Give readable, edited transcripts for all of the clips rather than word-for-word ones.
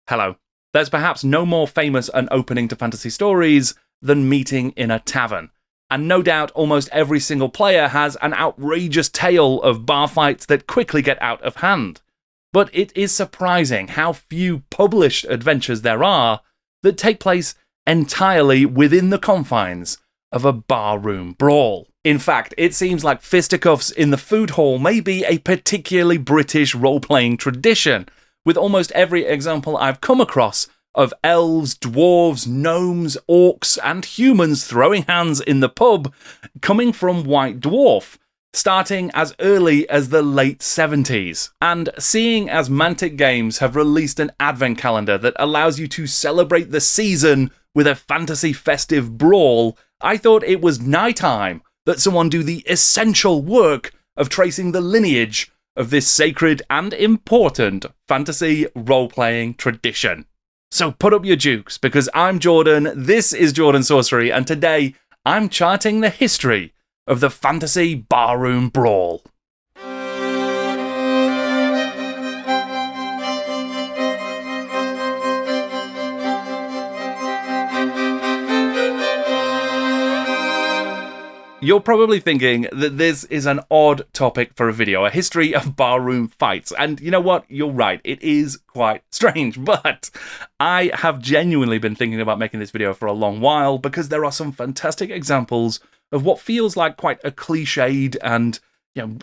Hello. There's perhaps no more famous an opening to fantasy stories than meeting in a tavern. And no doubt almost every single player has an outrageous tale of bar fights that quickly get out of hand. But it is surprising how few published adventures there are that take place entirely within the confines of a barroom brawl. In fact, it seems like fisticuffs in the food hall may be a particularly British role-playing tradition, with almost every example I've come across of elves, dwarves, gnomes, orcs, and humans throwing hands in the pub coming from White Dwarf, starting as early as the late 70s. And seeing as Mantic Games have released an advent calendar that allows you to celebrate the season with a fantasy festive brawl, I thought it was nigh time that someone do the essential work of tracing the lineage of this sacred and important fantasy role-playing tradition. So put up your dukes, because I'm Jordan, this is Jordan Sorcery, and today I'm charting the history of the fantasy barroom brawl. You're probably thinking that this is an odd topic for a video, a history of barroom fights. And you know what? You're right. It is quite strange. But I have genuinely been thinking about making this video for a long while because there are some fantastic examples of what feels like quite a cliched and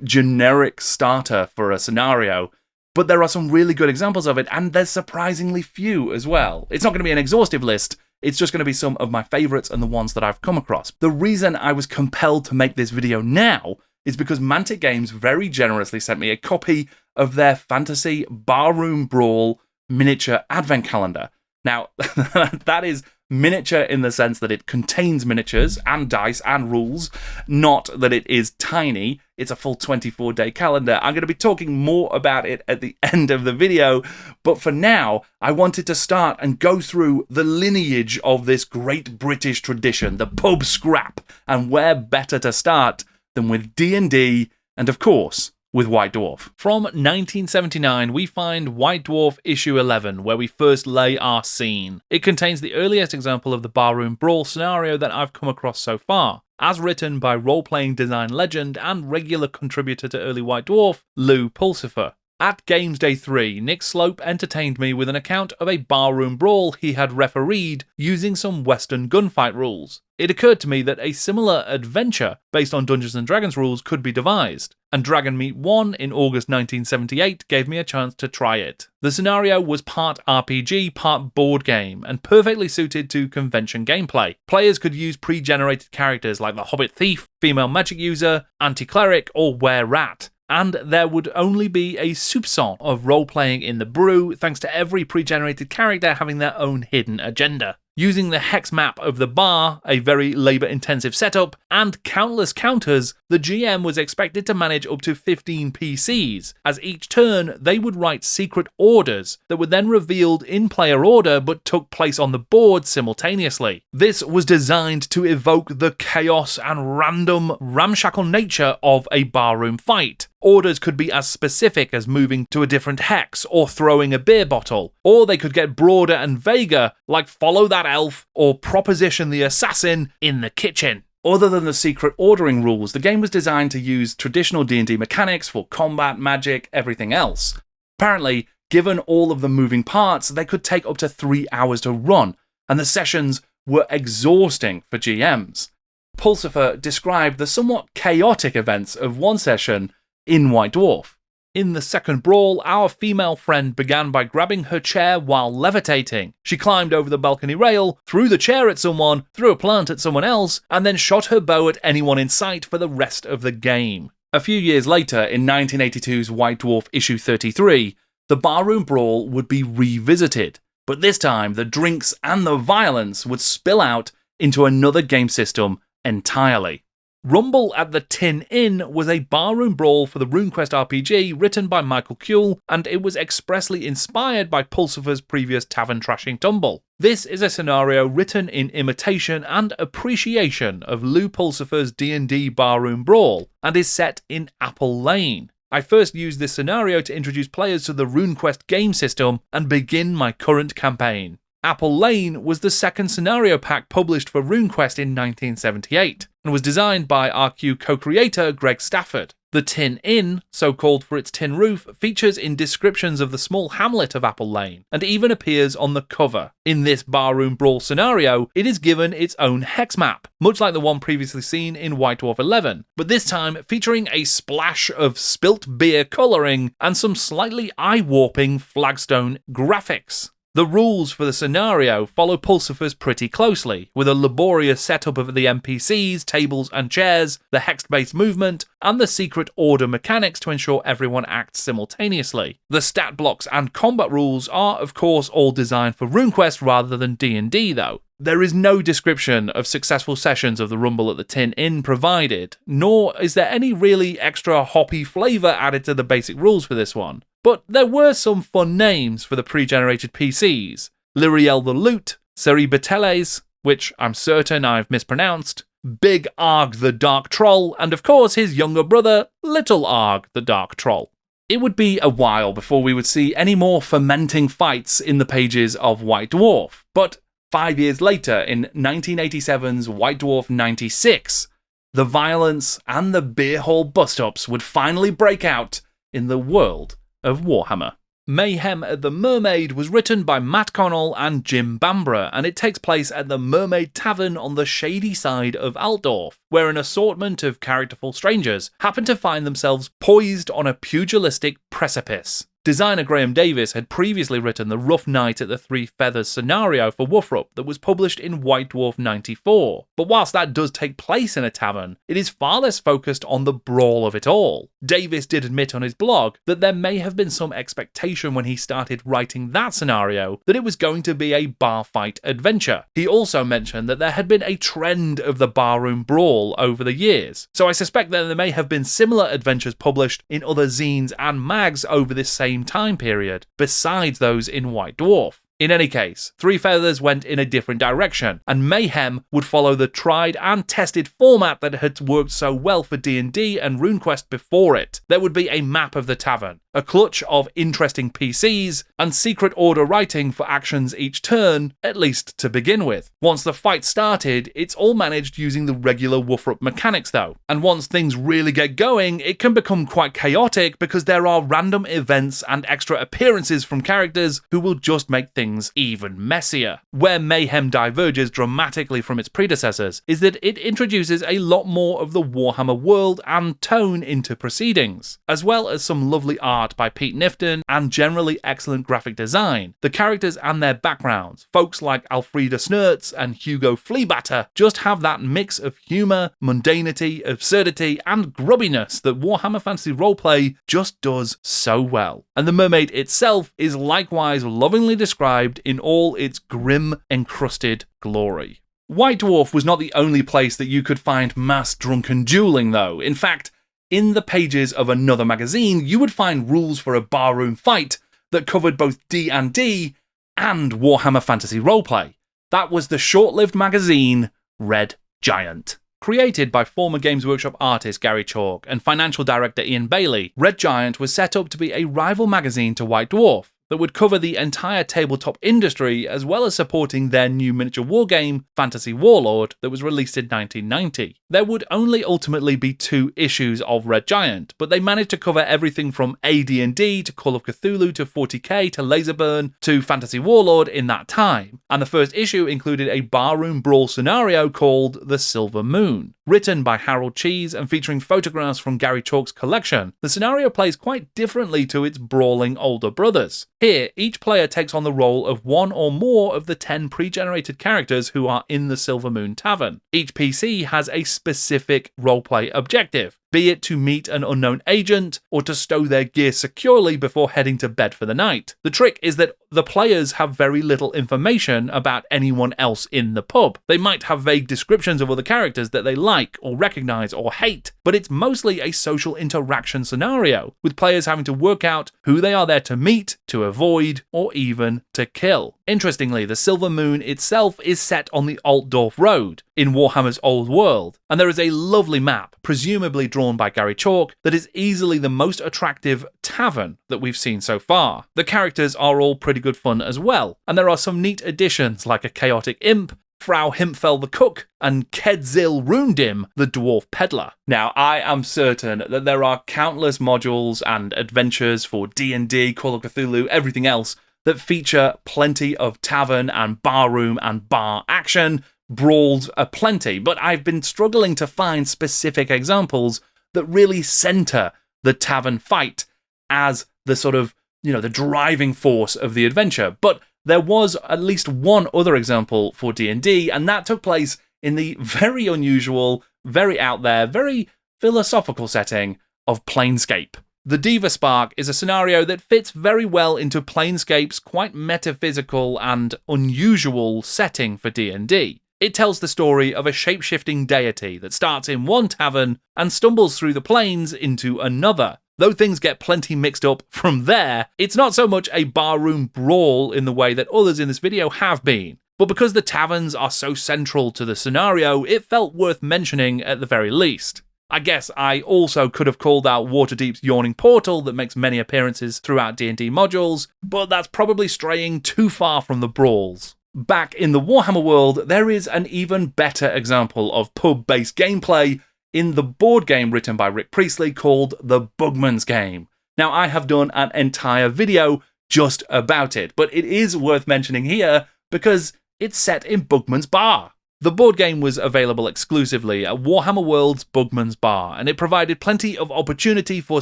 generic starter for a scenario. But there are some really good examples of it, and there's surprisingly few as well. It's not going to be an exhaustive list. It's just going to be some of my favourites and the ones that I've come across. The reason I was compelled to make this video now is because Mantic Games very generously sent me a copy of their Fantasy Barroom Brawl miniature advent calendar. Now, that is miniature in the sense that it contains miniatures and dice and rules, not that it is tiny. It's a full 24-day calendar. I'm going to be talking more about it at the end of the video, but for now, I wanted to start and go through the lineage of this great British tradition, the pub scrap, and where better to start than with D&D and, of course, with White Dwarf. From 1979, we find White Dwarf issue 11, where we first lay our scene. It contains the earliest example of the barroom brawl scenario that I've come across so far, as written by role-playing design legend and regular contributor to early White Dwarf, Lou Pulsifer. At Games Day 3, Nick Slope entertained me with an account of a barroom brawl he had refereed using some Western gunfight rules. It occurred to me that a similar adventure based on Dungeons & Dragons rules could be devised, and Dragon Meet 1 in August 1978 gave me a chance to try it. The scenario was part RPG, part board game, and perfectly suited to convention gameplay. Players could use pre-generated characters like the Hobbit Thief, female magic user, anti-cleric, or were-rat. And there would only be a soupçon of role-playing in the brew, thanks to every pre-generated character having their own hidden agenda. Using the hex map of the bar, a very labour-intensive setup, and countless counters, the GM was expected to manage up to 15 PCs, as each turn they would write secret orders that were then revealed in player order but took place on the board simultaneously. This was designed to evoke the chaos and random, ramshackle nature of a barroom fight. Orders could be as specific as moving to a different hex or throwing a beer bottle, or they could get broader and vaguer, like follow that elf or proposition the assassin in the kitchen. Other than the secret ordering rules, the game was designed to use traditional D&D mechanics for combat, magic, everything else. Apparently, given all of the moving parts, they could take up to 3 hours to run, and the sessions were exhausting for GMs. Pulsifer described the somewhat chaotic events of one session in White Dwarf. In the second brawl, our female friend began by grabbing her chair while levitating. She climbed over the balcony rail, threw the chair at someone, threw a plant at someone else, and then shot her bow at anyone in sight for the rest of the game. A few years later, in 1982's White Dwarf issue 33, the barroom brawl would be revisited, but this time the drinks and the violence would spill out into another game system entirely. Rumble at the Tin Inn was a barroom brawl for the RuneQuest RPG written by Michael Kuehl, and it was expressly inspired by Pulsifer's previous Tavern Trashing Tumble. This is a scenario written in imitation and appreciation of Lou Pulsifer's D&D barroom brawl, and is set in Apple Lane. I first used this scenario to introduce players to the RuneQuest game system and begin my current campaign. Apple Lane was the second scenario pack published for RuneQuest in 1978, and was designed by RQ co-creator Greg Stafford. The Tin Inn, so called for its tin roof, features in descriptions of the small hamlet of Apple Lane, and even appears on the cover. In this barroom brawl scenario, it is given its own hex map, much like the one previously seen in White Dwarf 11, but this time featuring a splash of spilt beer colouring and some slightly eye-warping flagstone graphics. The rules for the scenario follow Pulsifer's pretty closely, with a laborious setup of the NPCs, tables and chairs, the hex-based movement, and the secret order mechanics to ensure everyone acts simultaneously. The stat blocks and combat rules are, of course, all designed for RuneQuest rather than D&D though. There is no description of successful sessions of the Rumble at the Tin Inn provided, nor is there any really extra hoppy flavour added to the basic rules for this one. But there were some fun names for the pre-generated PCs. Lyriel the Loot, Cerebiteles, which I'm certain I've mispronounced, Big Arg the Dark Troll, and of course his younger brother, Little Arg the Dark Troll. It would be a while before we would see any more fermenting fights in the pages of White Dwarf, but 5 years later, in 1987's White Dwarf 96, the violence and the beer hall bust-ups would finally break out in the world of Warhammer. Mayhem at the Mermaid was written by Matt Connell and Jim Bambra, and it takes place at the Mermaid Tavern on the shady side of Altdorf, where an assortment of characterful strangers happen to find themselves poised on a pugilistic precipice. Designer Graham Davis had previously written the Rough Night at the Three Feathers scenario for WFRP that was published in White Dwarf 94, but whilst that does take place in a tavern, it is far less focused on the brawl of it all. Davis did admit on his blog that there may have been some expectation when he started writing that scenario that it was going to be a bar fight adventure. He also mentioned that there had been a trend of the barroom brawl over the years, so I suspect that there may have been similar adventures published in other zines and mags over this same time period, besides those in White Dwarf. In any case, Three Feathers went in a different direction, and Mayhem would follow the tried and tested format that had worked so well for D&D and RuneQuest before it. There would be a map of the tavern, a clutch of interesting PCs, and secret order writing for actions each turn, at least to begin with. Once the fight started, it's all managed using the regular WFRP mechanics though, and once things really get going, it can become quite chaotic because there are random events and extra appearances from characters who will just make things even messier. Where Mayhem diverges dramatically from its predecessors is that it introduces a lot more of the Warhammer world and tone into proceedings, as well as some lovely art by Pete Nifton and generally excellent graphic design. The characters and their backgrounds, folks like Alfreda Snertz and Hugo Fleabatter, just have that mix of humour, mundanity, absurdity, and grubbiness that Warhammer Fantasy Roleplay just does so well. And the mermaid itself is likewise lovingly described in all its grim, encrusted glory. White Dwarf was not the only place that you could find mass drunken dueling though. In fact, in the pages of another magazine, you would find rules for a barroom fight that covered both D&D and Warhammer Fantasy Roleplay. That was the short-lived magazine Red Giant. Created by former Games Workshop artist Gary Chalk and financial director Ian Bailey, Red Giant was set up to be a rival magazine to White Dwarf that would cover the entire tabletop industry, as well as supporting their new miniature wargame, Fantasy Warlord, that was released in 1990. There would only ultimately be 2 issues of Red Giant, but they managed to cover everything from AD&D to Call of Cthulhu to 40k to Laserburn to Fantasy Warlord in that time, and the first issue included a barroom brawl scenario called The Silver Moon. Written by Harold Cheese and featuring photographs from Gary Chalk's collection, the scenario plays quite differently to its brawling older brothers. Here, each player takes on the role of one or more of the 10 pre-generated characters who are in the Silver Moon Tavern. Each PC has a specific roleplay objective, be it to meet an unknown agent or to stow their gear securely before heading to bed for the night. The trick is that the players have very little information about anyone else in the pub. They might have vague descriptions of other characters that they like or recognize or hate, but it's mostly a social interaction scenario, with players having to work out who they are there to meet, to avoid, or even to kill. Interestingly, the Silver Moon itself is set on the Altdorf Road in Warhammer's Old World, and there is a lovely map, presumably drawn by Gary Chalk, that is easily the most attractive tavern that we've seen so far. The characters are all pretty good fun as well, and there are some neat additions like a chaotic imp, Frau Himpfel the cook, and Kedzil Rundim the dwarf peddler. Now, I am certain that there are countless modules and adventures for D&D, Call of Cthulhu, everything else that feature plenty of tavern and barroom and bar action. Brawls aplenty, but I've been struggling to find specific examples that really centre the tavern fight as the sort of, the driving force of the adventure. But there was at least one other example for D&D, and that took place in the very unusual, very out there, very philosophical setting of Planescape. The Diva Spark is a scenario that fits very well into Planescape's quite metaphysical and unusual setting for D&D. It tells the story of a shape-shifting deity that starts in one tavern and stumbles through the planes into another. Though things get plenty mixed up from there, it's not so much a barroom brawl in the way that others in this video have been. But because the taverns are so central to the scenario, it felt worth mentioning at the very least. I guess I also could have called out Waterdeep's Yawning Portal that makes many appearances throughout D&D modules, but that's probably straying too far from the brawls. Back in the Warhammer world, there is an even better example of pub-based gameplay in the board game written by Rick Priestley called The Bugman's Game. Now, I have done an entire video just about it, but it is worth mentioning here because it's set in Bugman's Bar. The board game was available exclusively at Warhammer World's Bugman's Bar, and it provided plenty of opportunity for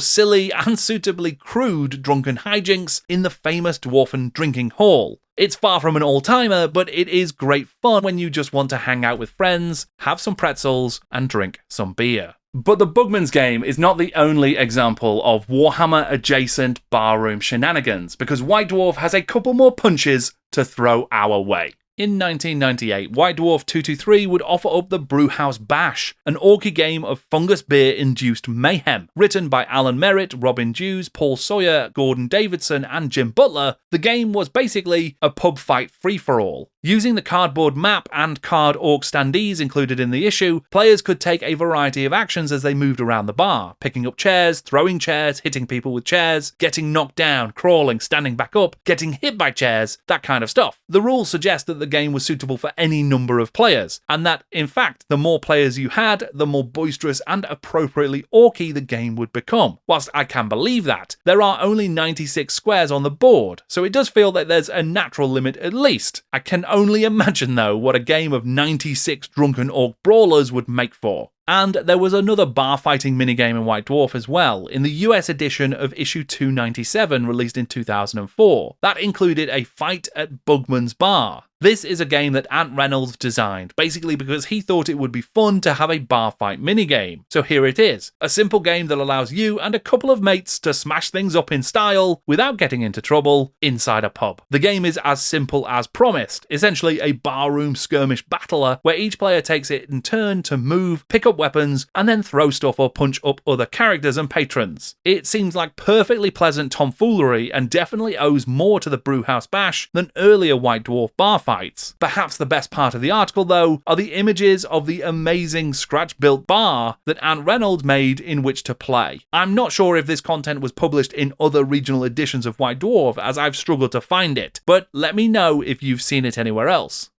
silly and suitably crude drunken hijinks in the famous Dwarfen drinking hall. It's far from an all-timer, but it is great fun when you just want to hang out with friends, have some pretzels, and drink some beer. But the Bugman's Game is not the only example of Warhammer-adjacent barroom shenanigans, because White Dwarf has a couple more punches to throw our way. In 1998, White Dwarf 223 would offer up the Brewhouse Bash, an orky game of fungus beer-induced mayhem. Written by Alan Merritt, Robin Dews, Paul Sawyer, Gordon Davidson, and Jim Butler, the game was basically a pub fight free-for-all. Using the cardboard map and card orc standees included in the issue, players could take a variety of actions as they moved around the bar, picking up chairs, throwing chairs, hitting people with chairs, getting knocked down, crawling, standing back up, getting hit by chairs, that kind of stuff. The rules suggest that the game was suitable for any number of players, and that, in fact, the more players you had, the more boisterous and appropriately orky the game would become. Whilst I can believe that, there are only 96 squares on the board, so it does feel that there's a natural limit at least. I can only imagine, though, what a game of 96 drunken orc brawlers would make for. And there was another bar fighting minigame in White Dwarf as well, in the US edition of issue 297 released in 2004. That included a fight at Bugman's Bar. This is a game that Ant Reynolds designed, basically because he thought it would be fun to have a bar fight minigame. So here it is, a simple game that allows you and a couple of mates to smash things up in style without getting into trouble inside a pub. The game is as simple as promised, essentially a barroom skirmish battler where each player takes it in turn to move, pick up weapons, and then throw stuff or punch up other characters and patrons. It seems like perfectly pleasant tomfoolery and definitely owes more to the Brewhouse Bash than earlier White Dwarf bar fights. Perhaps the best part of the article, though, are the images of the amazing scratch-built bar that Ant Reynolds made in which to play. I'm not sure if this content was published in other regional editions of White Dwarf, as I've struggled to find it, but let me know if you've seen it anywhere else.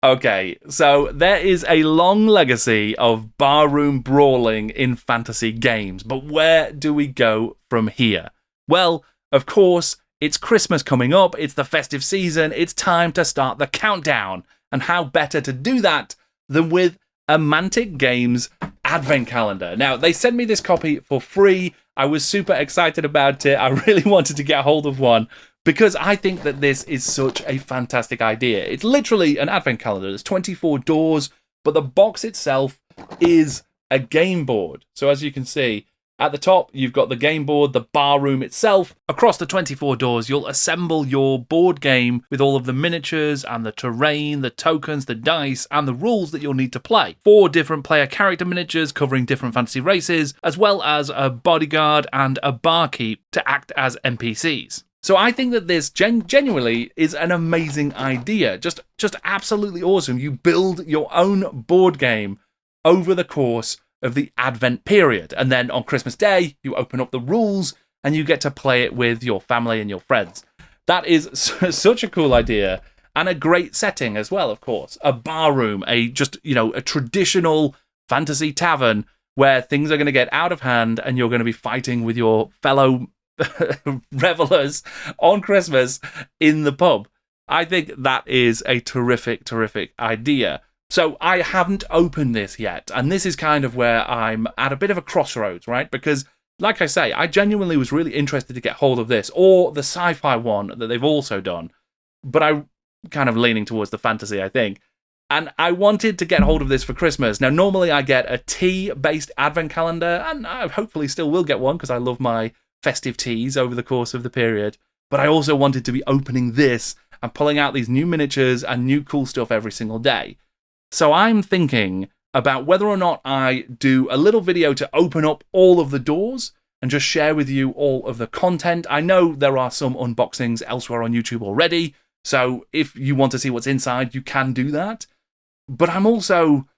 Okay, so there is a long legacy of barroom brawling in fantasy games, but where do we go from here? Well, of course, it's Christmas coming up, it's the festive season, it's time to start the countdown. And how better to do that than with a Mantic Games advent calendar. Now, they sent me this copy for free. I was super excited about it. I really wanted to get hold of one because I think that this is such a fantastic idea. It's literally an advent calendar. There's 24 doors, but the box itself is a game board. So as you can see, at the top, you've got the game board, the bar room itself. Across the 24 doors, you'll assemble your board game with all of the miniatures and the terrain, the tokens, the dice, and the rules that you'll need to play. 4 different player character miniatures covering different fantasy races, as well as a bodyguard and a barkeep to act as NPCs. So I think that this genuinely is an amazing idea. Just absolutely awesome. You build your own board game over the course of the Advent period. And then on Christmas Day, you open up the rules and you get to play it with your family and your friends. That is such a cool idea and a great setting as well, of course. A bar room, a traditional fantasy tavern where things are going to get out of hand and you're going to be fighting with your fellow revelers on Christmas in the pub. I think that is a terrific, terrific idea. So I haven't opened this yet, and this is kind of where I'm at a bit of a crossroads, right? Because, like I say, I genuinely was really interested to get hold of this, or the sci-fi one that they've also done, but I'm kind of leaning towards the fantasy, I think. And I wanted to get hold of this for Christmas. Now, normally I get a tea-based advent calendar, and I hopefully still will get one, because I love my festive teas over the course of the period. But I also wanted to be opening this and pulling out these new miniatures and new cool stuff every single day. So I'm thinking about whether or not I do a little video to open up all of the doors and just share with you all of the content. I know there are some unboxings elsewhere on YouTube already, so if you want to see what's inside, you can do that. But I'm also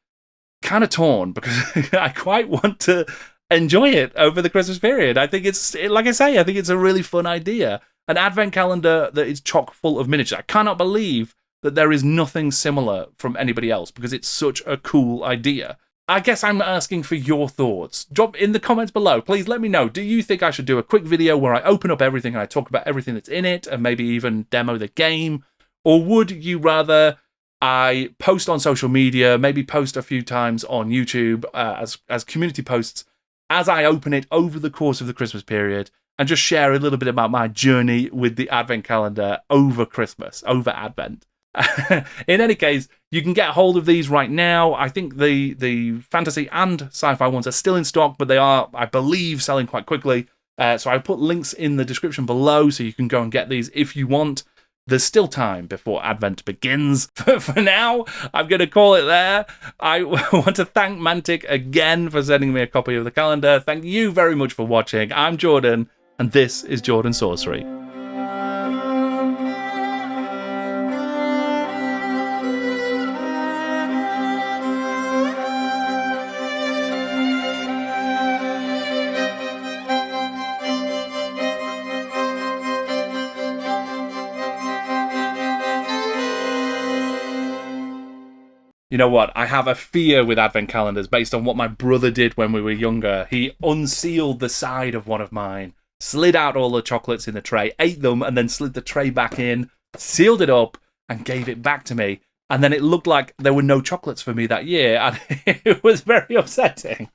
kind of torn because I quite want to enjoy it over the Christmas period. I think it's, like I say, I think it's a really fun idea. An advent calendar that is chock full of miniatures. I cannot believe that there is nothing similar from anybody else because it's such a cool idea. I guess I'm asking for your thoughts. Drop in the comments below. Please let me know. Do you think I should do a quick video where I open up everything and I talk about everything that's in it and maybe even demo the game? Or would you rather I post on social media, maybe post a few times on YouTube as community posts as I open it over the course of the Christmas period and just share a little bit about my journey with the advent calendar over Christmas, over Advent? In any case, you can get hold of these right now. I think the fantasy and sci-fi ones are still in stock, but they are, I believe, selling quite quickly. So I put links in the description below so you can go and get these if you want. There's still time before Advent begins. For now, I'm going to call it there. I want to thank Mantic again for sending me a copy of the calendar. Thank you very much for watching. I'm Jordan, and this is Jordan Sorcery. You know what? I have a fear with advent calendars based on what my brother did when we were younger. He unsealed the side of one of mine, slid out all the chocolates in the tray, ate them, and then slid the tray back in, sealed it up, and gave it back to me. And then it looked like there were no chocolates for me that year, and it was very upsetting.